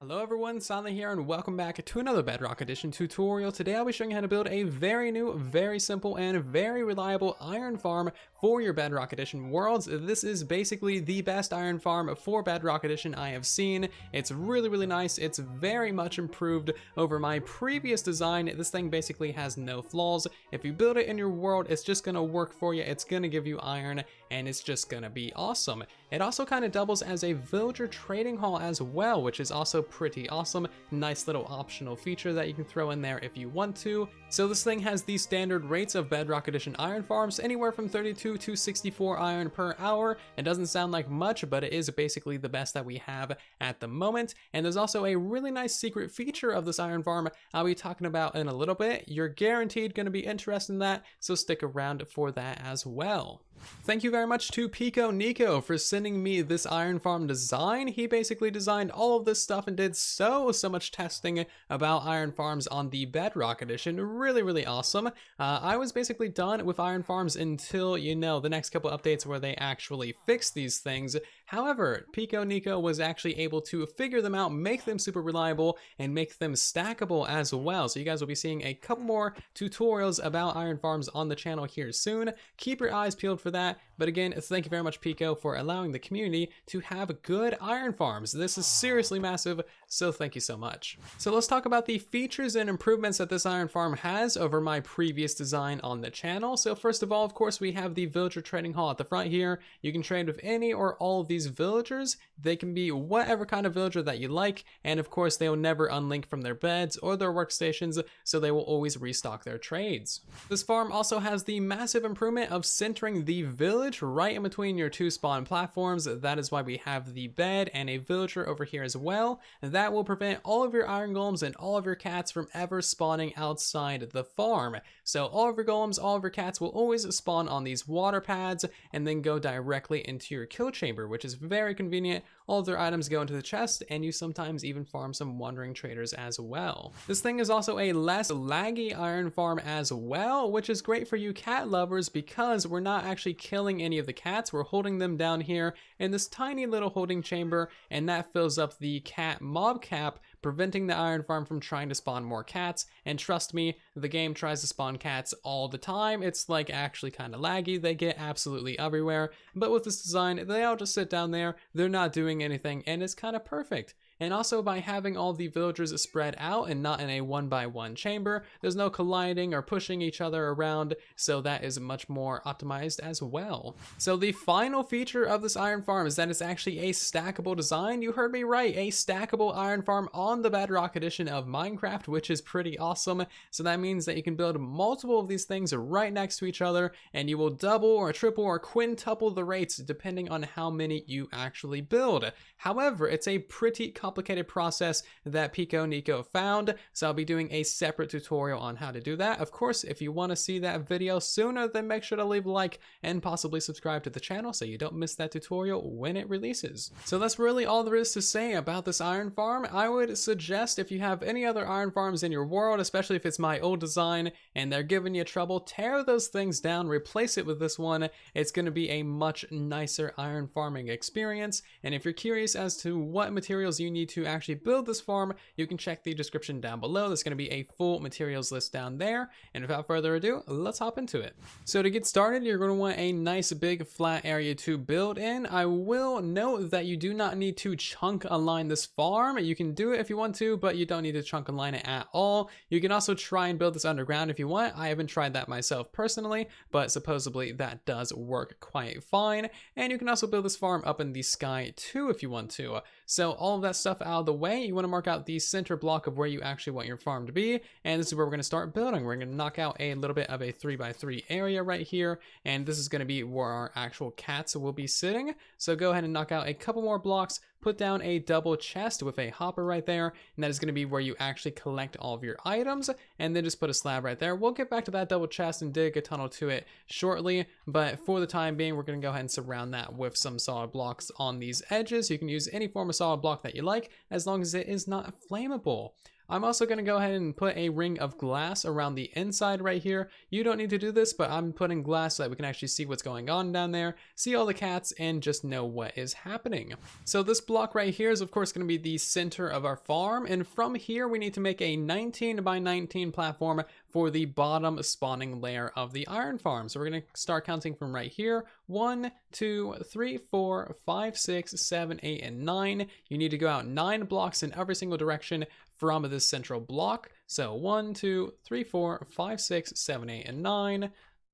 Hello everyone, Silent here and welcome back to another Bedrock Edition tutorial. Today I'll be showing you how to build a very new, very simple, and very reliable iron farm for your Bedrock Edition worlds. This is basically the best iron farm for Bedrock Edition I have seen. It's really nice. It's very much improved over my previous design. This thing basically has no flaws. If you build it in your world, it's just gonna work for you. It's gonna give you iron and it's just gonna be awesome. It also kind of doubles as a villager trading hall as well, which is also pretty awesome. Nice little optional feature that you can throw in there if you want to. So this thing has the standard rates of Bedrock Edition iron farms, anywhere from 32 to 64 iron per hour. It doesn't sound like much, but it is basically the best that we have at the moment. And there's also a really nice secret feature of this iron farm I'll be talking about in a little bit. You're guaranteed going to be interested in that, so stick around for that as well. Thank you very much to Nico for sending me this iron farm design. He basically designed all of this stuff and did so much testing about iron farms on the Bedrock Edition. Really awesome. I was basically done with iron farms until, the next couple updates where they actually fix these things. However, Nico was actually able to figure them out, make them super reliable, and make them stackable as well. So you guys will be seeing a couple more tutorials about iron farms on the channel here soon. Keep your eyes peeled for that. But again, thank you very much, Pico, for allowing the community to have good iron farms. This is seriously massive, so thank you so much. So let's talk about the features and improvements that this iron farm has over my previous design on the channel. So first of all, of course, we have the villager trading hall at the front here. You can trade with any or all of these villagers. They can be whatever kind of villager that you like, and of course, they will never unlink from their beds or their workstations, so they will always restock their trades. This farm also has the massive improvement of centering the village right in between your two spawn platforms. That is why we have the bed and a villager over here as well. That will prevent all of your iron golems and all of your cats from ever spawning outside the farm. So all of your golems, all of your cats will always spawn on these water pads and then go directly into your kill chamber, which is very convenient. All of their items go into the chest, and you sometimes even farm some wandering traders as well. This thing is also a less laggy iron farm as well, which is great for you cat lovers because we're not actually killing any of the cats. We're holding them down here in this tiny little holding chamber, and that fills up the cat mob cap, preventing the iron farm from trying to spawn more cats. And trust me, the game tries to spawn cats all the time. It's like actually kind of laggy. They get absolutely everywhere. But with this design, they all just sit down there. They're not doing anything, and it's kind of perfect. And also by having all the villagers spread out and not in a 1x1 chamber, there's no colliding or pushing each other around, so that is much more optimized as well. So the final feature of this iron farm is that it's actually a stackable design. You heard me right, a stackable iron farm on the Bedrock Edition of Minecraft, which is pretty awesome. So that means that you can build multiple of these things right next to each other, and you will double or triple or quintuple the rates depending on how many you actually build. However, it's a pretty complicated process that Nico found, so I'll be doing a separate tutorial on how to do that. Of course, if you want to see that video sooner, then make sure to leave a like and possibly subscribe to the channel so you don't miss that tutorial when it releases. So that's really all there is to say about this iron farm. I would suggest if you have any other iron farms in your world, especially if it's my old design and they're giving you trouble, tear those things down, replace it with this one. It's going to be a much nicer iron farming experience. And if you're curious as to what materials you need to actually build this farm, you can check the description down below. There's going to be a full materials list down there. And without further ado, let's hop into it. So to get started, you're going to want a nice big flat area to build in. I will note that you do not need to chunk align this farm. You can do it if you want to, but you don't need to chunk align it at all. You can also try and build this underground if you want. I haven't tried that myself personally, but supposedly that does work quite fine. And you can also build this farm up in the sky too if you want to. So all of that stuff out of the way, you want to mark out the center block of where you actually want your farm to be, and this is where we're going to start building. We're going to knock out a little bit of a 3x3 area right here, and this is going to be where our actual cats will be sitting. So go ahead and knock out a couple more blocks, put down a double chest with a hopper right there, and that is going to be where you actually collect all of your items, and then just put a slab right there. We'll get back to that double chest and dig a tunnel to it shortly, but for the time being, we're going to go ahead and surround that with some solid blocks on these edges. You can use any form of solid block that you like, as long as it is not flammable. I'm also going to go ahead and put a ring of glass around the inside right here. You don't need to do this, but I'm putting glass so that we can actually see what's going on down there, see all the cats, and just know what is happening. So this block right here is of course going to be the center of our farm, and from here we need to make a 19 by 19 platform for the bottom spawning layer of the iron farm. So we're going to start counting from right here. 1, 2, 3, 4, 5, 6, 7, 8, and 9. You need to go out 9 blocks in every single direction from this central block. So 1, 2, 3, 4, 5, 6, 7, 8, and 9.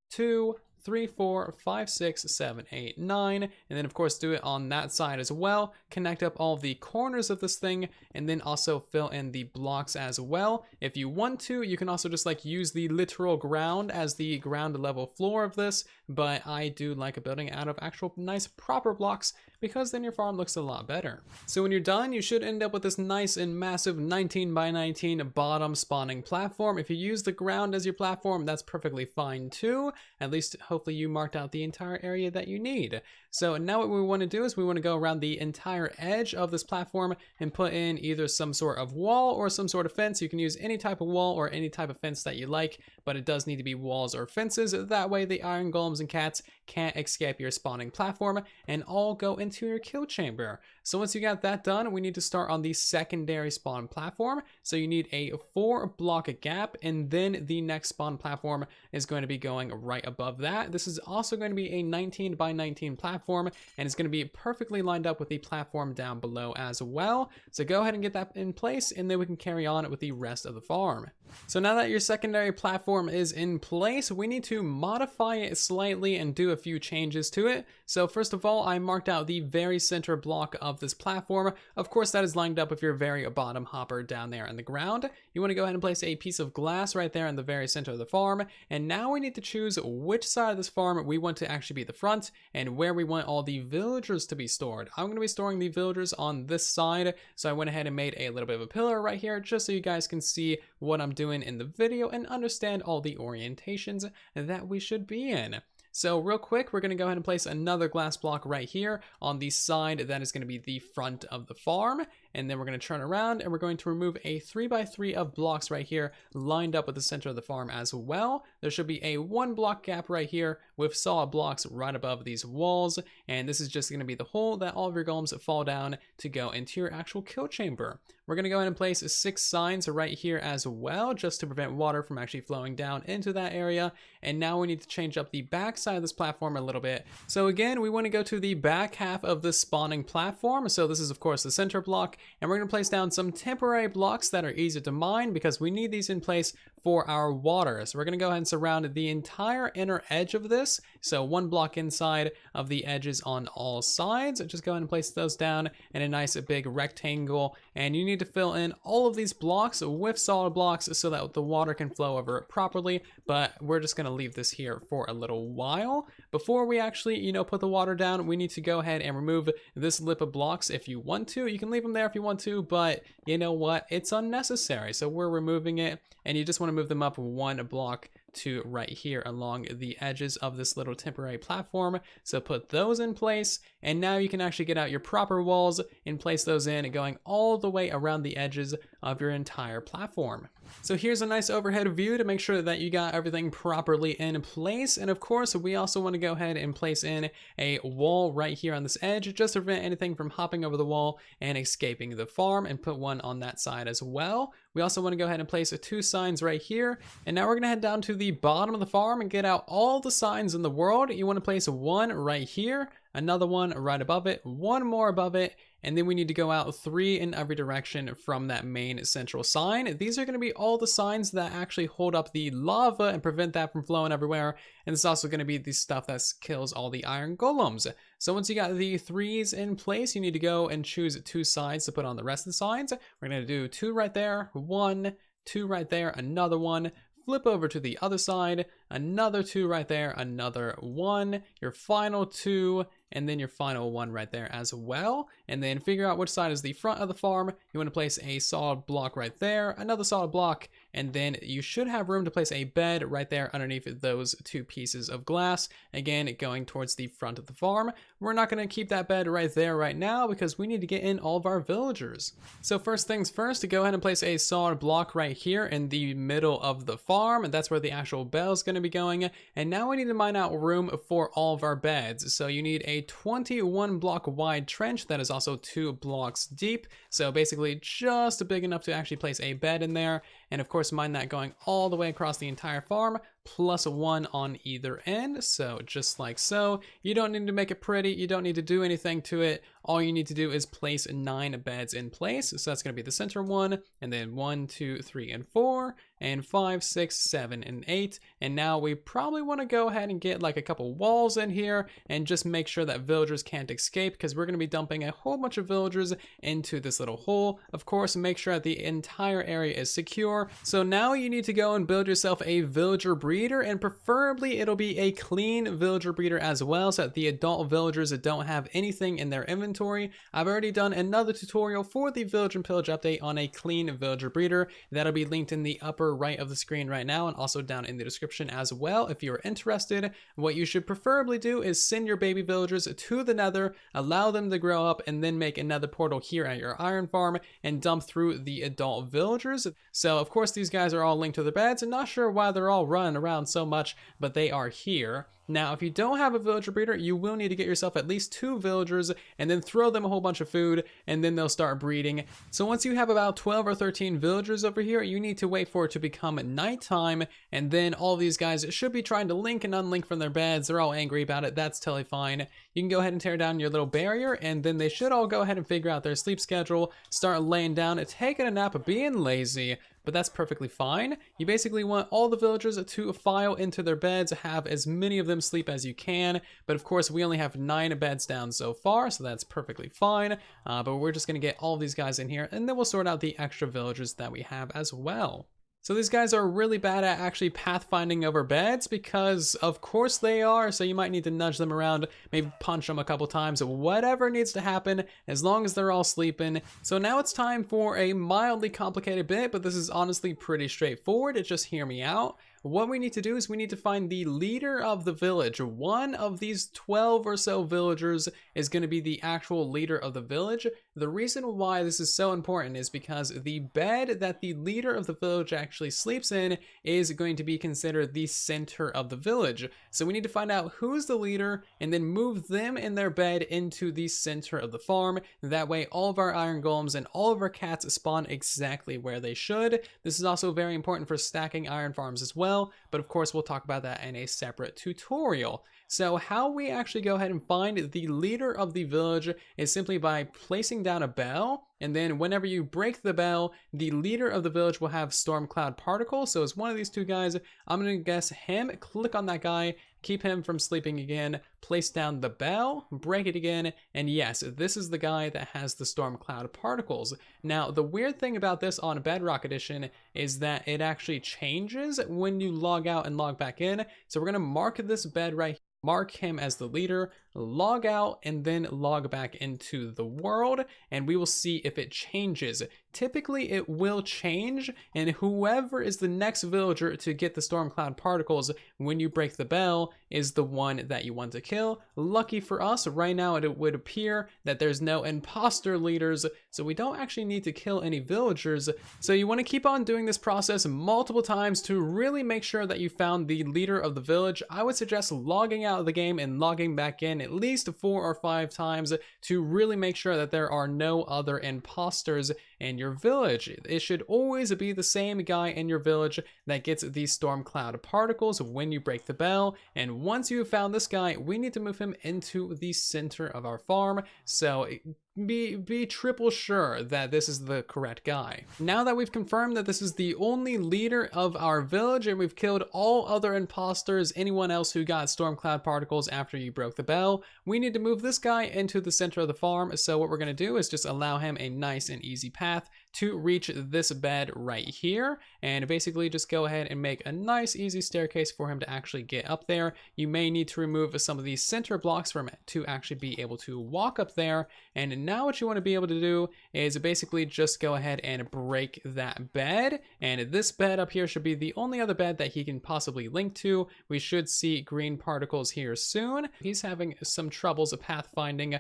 2, 3, 4, 5, 6, 7, 8, 9, and then of course do it on that side as well. Connect up all the corners of this thing, and then also fill in the blocks as well. If you want to, you can also just like use the literal ground as the ground level floor of this, but I do like building out of actual nice proper blocks because then your farm looks a lot better. So when you're done, you should end up with this nice and massive 19 by 19 bottom spawning platform. If you use the ground as your platform, that's perfectly fine too. At least hopefully you marked out the entire area that you need. So now what we want to do is we want to go around the entire edge of this platform and put in either some sort of wall or some sort of fence. You can use any type of wall or any type of fence that you like, but it does need to be walls or fences. That way the iron golems and cats can't escape your spawning platform and all go into your kill chamber. So once you got that done, we need to start on the secondary spawn platform. So you need a 4 block gap, and then the next spawn platform is going to be going right above that. This is also going to be a 19 by 19 platform, and it's going to be perfectly lined up with the platform down below as well. So go ahead and get that in place, and then we can carry on with the rest of the farm. So now that your secondary platform is in place, we need to modify it slightly and do a few changes to it. So first of all, I marked out the very center block of this platform. Of course, that is lined up with your very bottom hopper down there in the ground. You want to go ahead and place a piece of glass right there in the very center of the farm. And now we need to choose which side of this farm we want to actually be the front and where we want all the villagers to be stored. I'm going to be storing the villagers on this side. So I went ahead and made a little bit of a pillar right here just so you guys can see what I'm doing in the video and understand all the orientations that we should be in. So real quick, we're going to go ahead and place another glass block right here on the side that is going to be the front of the farm. And then we're going to turn around and we're going to remove a 3 by 3 of blocks right here lined up with the center of the farm as well. There should be a 1 block gap right here with solid blocks right above these walls. And this is just going to be the hole that all of your golems fall down to go into your actual kill chamber. We're going to go ahead and place 6 signs right here as well, just to prevent water from actually flowing down into that area. And now we need to change up the back side of this platform a little bit. So again, we want to go to the back half of the spawning platform. So this is of course the center block, and we're going to place down some temporary blocks that are easy to mine because we need these in place for our water. So we're going to go ahead and surround the entire inner edge of this. So 1 block inside of the edges on all sides. Just go ahead and place those down in a nice big rectangle, and you need to fill in all of these blocks with solid blocks so that the water can flow over it properly. But we're just going to leave this here for a little while. Before we actually, put the water down, we need to go ahead and remove this lip of blocks if you want to. You can leave them there if you want to, but you know what? It's unnecessary. So we're removing it, and you just want to move them up 1 block to right here along the edges of this little temporary platform. So put those in place, and now you can actually get out your proper walls and place those in, going all the way around the edges of your entire platform. So here's a nice overhead view to make sure that you got everything properly in place. And of course, we also want to go ahead and place in a wall right here on this edge, just to prevent anything from hopping over the wall and escaping the farm, and put 1 on that side as well. We also want to go ahead and place 2 signs right here. And now we're going to head down to the bottom of the farm and get out all the signs in the world. You want to place 1 right here, another 1 right above it, 1 more above it, and then we need to go out 3 in every direction from that main central sign. These are going to be all the signs that actually hold up the lava and prevent that from flowing everywhere. And it's also going to be the stuff that kills all the iron golems. So once you got the 3s in place, you need to go and choose 2 sides to put on the rest of the signs. We're going to do 2 right there, 1, 2 right there, another 1. Flip over to the other side, another 2 right there, another 1, your final 2, and then your final one right there as well. And then figure out which side is the front of the farm. You want to place a solid block right there, another solid block, and then you should have room to place a bed right there underneath those two pieces of glass. Again, going towards the front of the farm. We're not going to keep that bed right there right now because we need to get in all of our villagers. So first things first, to go ahead and place a solid block right here in the middle of the farm, and that's where the actual bell is going to be going. And now we need to mine out room for all of our beds. So you need a 21 block wide trench that is also 2 blocks deep. So basically just big enough to actually place a bed in there. And of course, mine that going all the way across the entire farm, plus 1 on either end. So just like so. You don't need to make it pretty. You don't need to do anything to it. All you need to do is place 9 beds in place. So that's going to be the center one, and then 1, 2, 3, and 4, and 5, 6, 7, and 8. And now we probably want to go ahead and get like a couple walls in here and just make sure that villagers can't escape, because we're going to be dumping a whole bunch of villagers into this little hole. Of course, make sure that the entire area is secure. So now you need to go and build yourself a villager breeder, and preferably it'll be a clean villager breeder as well, so that the adult villagers don't have anything in their inventory. I've already done another tutorial for the Village and Pillage update on a clean villager breeder. That'll be linked in the upper right of the screen right now, and also down in the description as well if you're interested. What you should preferably do is send your baby villagers to the Nether, allow them to grow up, and then make another portal here at your iron farm and dump through the adult villagers. So of course these guys are all linked to their beds, and not sure why they're all running around so much, but they are here. Now, if you don't have a villager breeder, you will need to get yourself at least 2 villagers and then throw them a whole bunch of food, and then they'll start breeding. So once you have about 12 or 13 villagers over here, you need to wait for it to become nighttime, and then all these guys should be trying to link and unlink from their beds. They're all angry about it. That's totally fine. You can go ahead and tear down your little barrier, and then they should all go ahead and figure out their sleep schedule, start laying down, taking a nap, being lazy. But that's perfectly fine. You basically want all the villagers to file into their beds, have as many of them sleep as you can. But of course, we only have 9 beds down so far, so that's perfectly fine. But we're just gonna get all these guys in here, and then we'll sort out the extra villagers that we have as well. So these guys are really bad at actually pathfinding over beds, because of course they are, so you might need to nudge them around, maybe punch them a couple times, whatever needs to happen, as long as they're all sleeping. So now it's time for a mildly complicated bit, but this is honestly pretty straightforward. It's just hear me out. What we need to do is we need to find the leader of the village. One of these 12 or so villagers is going to be the actual leader of the village. The reason why this is so important is because the bed that the leader of the village actually sleeps in is going to be considered the center of the village. So we need to find out who's the leader and then move them in their bed into the center of the farm. That way all of our iron golems and all of our cats spawn exactly where they should. This is also very important for stacking iron farms as well. But of course, we'll talk about that in a separate tutorial. So how we actually go ahead and find the leader of the village is simply by placing down a bell, and then whenever you break the bell, the leader of the village will have storm cloud particles. So it's one of these 2 guys. I'm gonna guess him, click on that guy, keep him from sleeping again, place down the bell, break it again, and yes, this is the guy that has the storm cloud particles. Now, the weird thing about this on Bedrock Edition is that it actually changes when you log out and log back in. So we're gonna mark this bed right here. Mark him as the leader, log out, and then log back into the world, and we will see if it changes. Typically it will change, and whoever is the next villager to get the storm cloud particles when you break the bell is the one that you want to kill. Lucky for us, right now it would appear that there's no imposter leaders, so we don't actually need to kill any villagers. So you want to keep on doing this process multiple times to really make sure that you found the leader of the village. I would suggest logging out of the game and logging back in at least 4 or 5 times to really make sure that there are no other imposters in your village. It should always be the same guy in your village that gets these storm cloud particles when you break the bell. And once you have found this guy, we need to move him into the center of our farm. So be triple sure that this is the correct guy. Now that we've confirmed that this is the only leader of our village and we've killed all other imposters, anyone else who got storm cloud particles after you broke the bell, we need to move this guy into the center of the farm. So what we're going to do is just allow him a nice and easy path to reach this bed right here, and basically just go ahead and make a nice easy staircase for him to actually get up there. You may need to remove some of these center blocks from it to actually be able to walk up there. And now what you want to be able to do is basically just go ahead and break that bed, and this bed up here should be the only other bed that he can possibly link to. We should see green particles here soon. He's having some troubles pathfinding.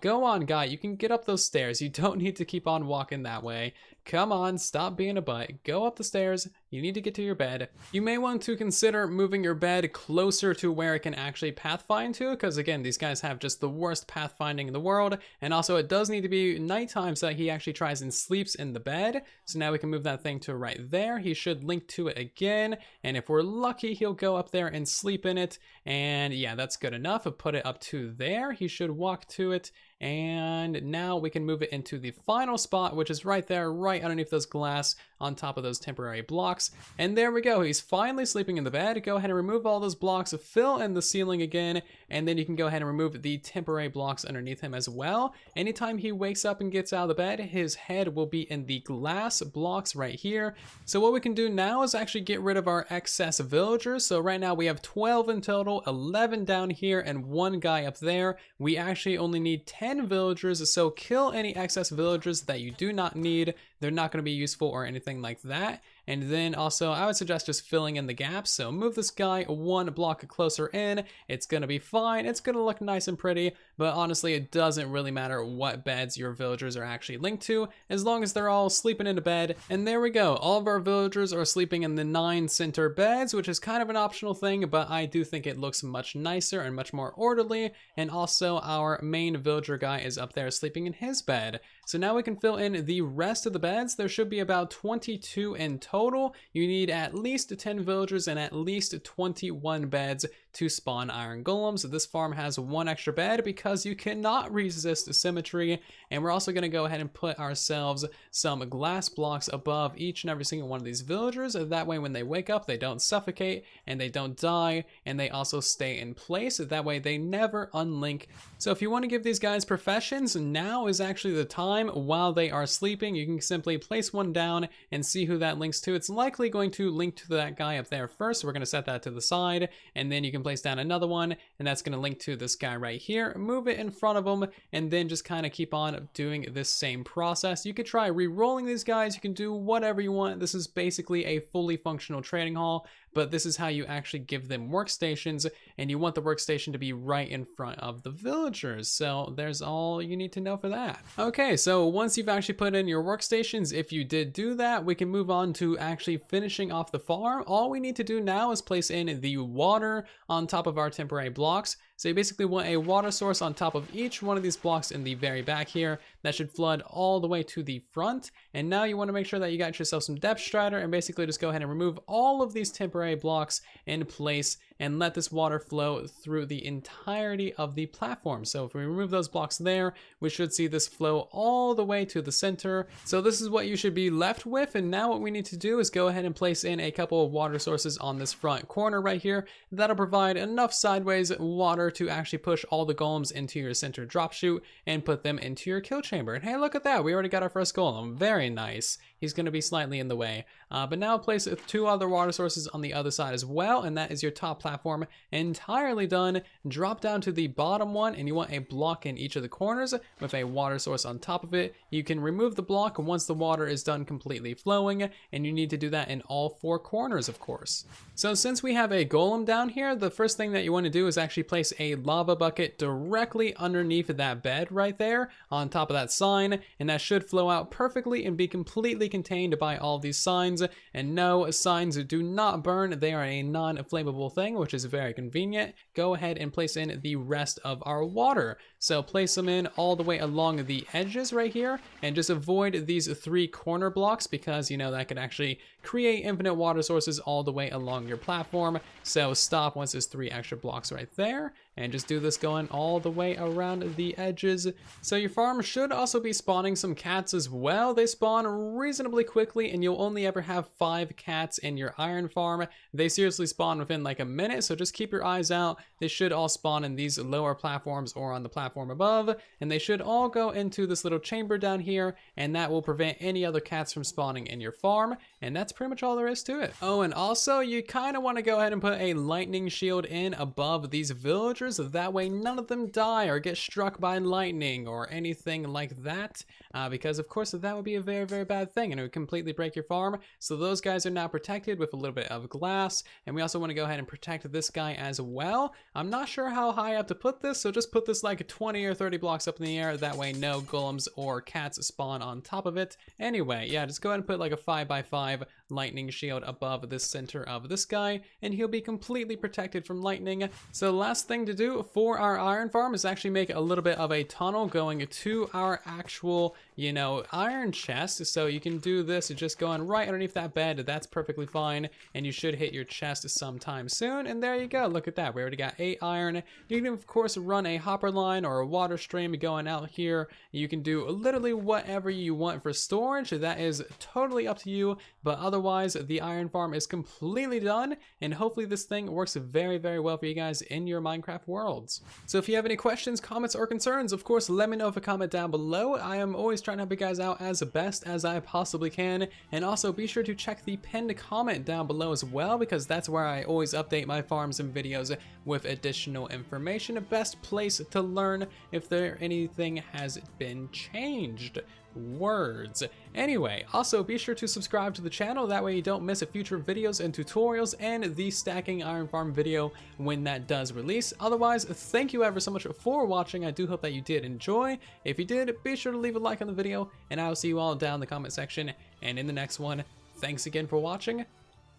Go on, guy, you can get up those stairs. You don't need to keep on walking that way. Come on, stop being a butt. Go up the stairs. You need to get to your bed. You may want to consider moving your bed closer to where it can actually pathfind to, because again, these guys have just the worst pathfinding in the world. And also it does need to be nighttime so that he actually tries and sleeps in the bed. So now we can move that thing to right there. He should link to it again. And if we're lucky, he'll go up there and sleep in it. And yeah, that's good enough. I'll put it up to there. He should walk to it. And now we can move it into the final spot, which is right there, right underneath those glass on top of those temporary blocks. And there we go. He's finally sleeping in the bed. Go ahead and remove all those blocks, fill in the ceiling again, and then you can go ahead and remove the temporary blocks underneath him as well. Anytime he wakes up and gets out of the bed, his head will be in the glass blocks right here. So what we can do now is actually get rid of our excess villagers. So right now we have 12 in total, 11 down here, and 1 guy up there. We actually only need 10 villagers, so kill any excess villagers that you do not need. They're not going to be useful or anything like that. And then also I would suggest just filling in the gaps. So move this guy 1 block closer in. It's going to be fine. It's going to look nice and pretty, but honestly it doesn't really matter what beds your villagers are actually linked to, as long as they're all sleeping in a bed. And there we go. All of our villagers are sleeping in the 9 center beds, which is kind of an optional thing, but I do think it looks much nicer and much more orderly. And also our main villager guy is up there sleeping in his bed. So now we can fill in the rest of the beds. There should be about 22 in total. You need at least 10 villagers and at least 21 beds to spawn iron golems. This farm has 1 extra bed because you cannot resist symmetry. And we're also going to go ahead and put ourselves some glass blocks above each and every single one of these villagers. That way when they wake up, they don't suffocate and they don't die, and they also stay in place. That way they never unlink. So if you want to give these guys professions, now is actually the time. While they are sleeping, you can simply place 1 down and see who that links to. It's likely going to link to that guy up there first. So we're going to set that to the side, and then you can place down another one, and that's going to link to this guy right here. Move it in front of him, and then just kind of keep on doing this same process. You could try re-rolling these guys. You can do whatever you want. This is basically a fully functional trading hall, but this is how you actually give them workstations, and you want the workstation to be right in front of the villagers. So there's all you need to know for that. Okay, so once you've actually put in your workstations, if you did do that, we can move on to actually finishing off the farm. All we need to do now is place in the water on top of our temporary blocks. So you basically want a water source on top of each one of these blocks in the very back here. That should flood all the way to the front. And now you want to make sure that you got yourself some depth strider, and basically just go ahead and remove all of these temporary blocks in place and let this water flow through the entirety of the platform. So if we remove those blocks there, we should see this flow all the way to the center. So this is what you should be left with. And now what we need to do is go ahead and place in a couple of water sources on this front corner right here. That'll provide enough sideways water to actually push all the golems into your center drop chute and put them into your kill chamber. And hey, look at that. We already got our first golem. Very nice. He's going to be slightly in the way. But now place 2 other water sources on the other side as well. And that is your top platform entirely done. Drop down to the bottom one, and you want a block in each of the corners with a water source on top of it. You can remove the block once the water is done completely flowing, and you need to do that in all 4 corners, of course. So since we have a golem down here, the first thing that you want to do is actually place a lava bucket directly underneath that bed right there on top of that sign, and that should flow out perfectly and be completely contained by all these signs. And no, signs do not burn. They are a non-flammable thing, which is very convenient. Go ahead and place in the rest of our water. So place them in all the way along the edges right here, and just avoid these 3 corner blocks, because you know that could actually create infinite water sources all the way along your platform. So stop once there's 3 extra blocks right there. and just do this going all the way around the edges. So your farm should also be spawning some cats as well. They spawn reasonably quickly, and you'll only ever have 5 cats in your iron farm. They seriously spawn within like a minute, so just keep your eyes out. They should all spawn in these lower platforms or on the platform above, and they should all go into this little chamber down here, and that will prevent any other cats from spawning in your farm, and that's pretty much all there is to it. Oh, and also you kind of want to go ahead and put a lightning shield in above these villagers, that way none of them die or get struck by lightning or anything like that, because of course that would be a very, very bad thing, and it would completely break your farm. So those guys are now protected with a little bit of glass, and we also want to go ahead and protect this guy as well. I'm not sure how high up to put this, so just put this like 20 or 30 blocks up in the air, that way no golems or cats spawn on top of it. Anyway, yeah, just go ahead and put like a 5x5 lightning shield above the center of this guy, and he'll be completely protected from lightning. So last thing to do for our iron farm is actually make a little bit of a tunnel going to our actual, you know, iron chest. So you can do this just going right underneath that bed. That's perfectly fine, and you should hit your chest sometime soon. And there you go, look at that, we already got 8 iron. You can of course run a hopper line or a water stream going out here. You can do literally whatever you want for storage, that is totally up to you, but otherwise the iron farm is completely done, and hopefully this thing works very, very well for you guys in your Minecraft worlds. So if you have any questions, comments, or concerns, of course let me know if a comment down below. I am always trying to help you guys out as best as I possibly can, and also be sure to check the pinned comment down below as well, because that's where I always update my farms and videos with additional information. The best place to learn if anything has been changed. Words. Anyway, also be sure to subscribe to the channel, that way you don't miss future videos and tutorials and the stacking iron farm video when that does release. Otherwise, thank you ever so much for watching. I do hope that you did enjoy. If you did, be sure to leave a like on the video, and I will see you all down in the comment section and in the next one. Thanks again for watching,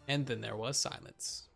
and then there was silence.